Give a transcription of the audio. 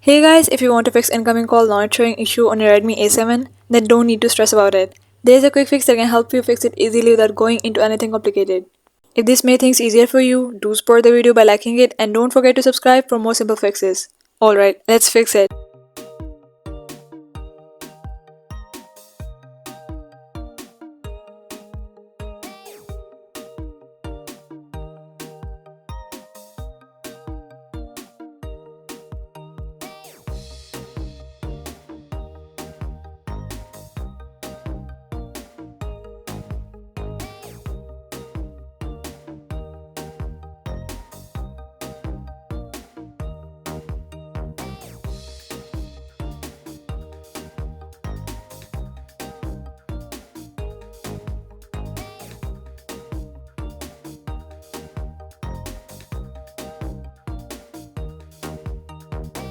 Hey guys, if you want to fix incoming call not showing issue on your Redmi A7, then don't need to stress about it. There is a quick fix that can help you fix it easily without going into anything complicated. If this made things easier for you, do support the video by liking it and don't forget to subscribe for more simple fixes. Alright, let's fix it.